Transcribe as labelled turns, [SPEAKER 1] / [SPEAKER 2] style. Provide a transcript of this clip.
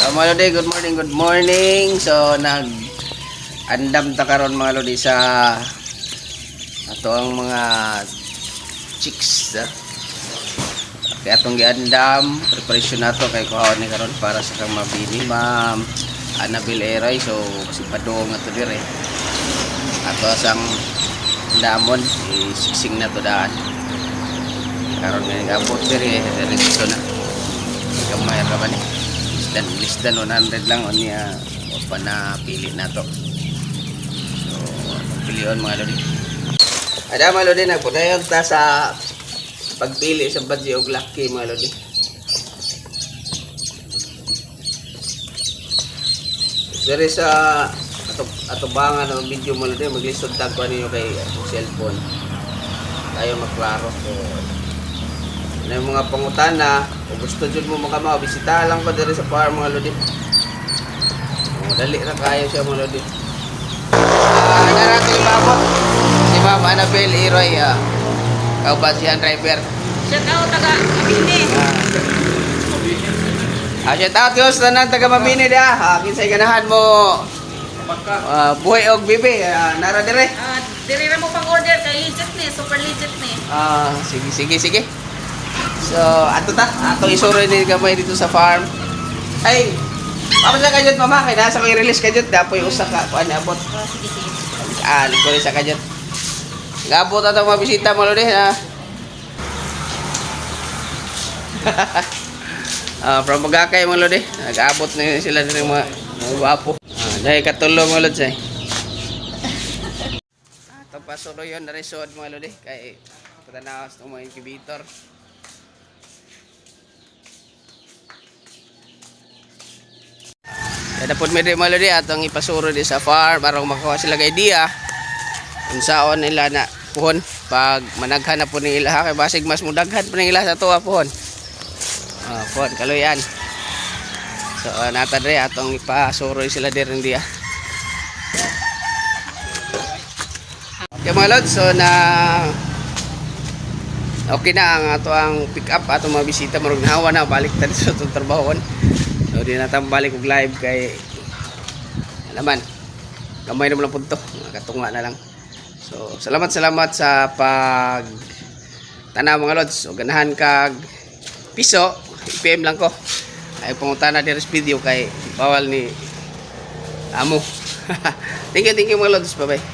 [SPEAKER 1] Mga lodi, good morning, good morning. So andam ta karon mga lodi sa ato ang mga chicks. Kaya atong giandam, preparation nato kay kuhaon ni karon para sa kang mabini Ma'am Annabel Eray. So kasi padung ato dire. Ato sang damon isiksing na to daan. Karon nga abot dire dito na. Kamay ra ba ni? Listan 100 lang on niya pa na pili na to. So pilion mga lodi. Ada mga lodi, nagpudayon ta sa pagpili sa badge og lucky mga lodi. Dari sa atubangan ng video mga lodi, maglisod tag ko ninyo kay cellphone tayo maklaro. So na yung mga pangutana o gusto dyan mo makamaw, bisita lang pa dito sa farm mga lodi. Dali na kayo siya mga lodi. Narating mabot si Ma'am Annabel Eray, kauban siya driver.
[SPEAKER 2] Shout out taga Mabini.
[SPEAKER 1] Shout out yos na taga Mabini dia. Kinsay ganahan mo buhay og bibi, nara dire.
[SPEAKER 2] Diri ra mo pang order kay legit ni, super legit ni.
[SPEAKER 1] Sige. So, ato isuro ni gamay dito sa farm. Ay, paano sa kajot mama? Kaya nasa ko i-release kajot. Dapoy usa ka, kuan abot.
[SPEAKER 2] Sige.
[SPEAKER 1] Likod sa kajot. Gabot atong mga bisita mo lodi ha. From Bagakay mga lodi. Nag-abot na sila ng mga guwapo. Dahil katulong mga lodi. Atong pasulo yun na resort mga lodi. Kaya patanawas ng mga incubator. Kada pod medyo mga lodi atong ipasuro di sa farm aron makakuha sila kay idea kung saon nila na puhon pag managhan na po nila ha, kay basig mas mudaghan po nila sa tuwa puhon. Puhon kaloyan. So nata dre atong ipasuro sila diri dia. Okay mga lod, so na okay na ang ato ang pick up atong mga bisita marog nahawa na balik ta sa atong trabahon. So di na balik og live kay alaman gamay naman lang punto, katunga na lang. So salamat sa pag tanaw mga lods. O ganahan kag piso PM lang ko ay pangutana diri sa video kay bawal ni amo. Thank you mga lods, bye bye.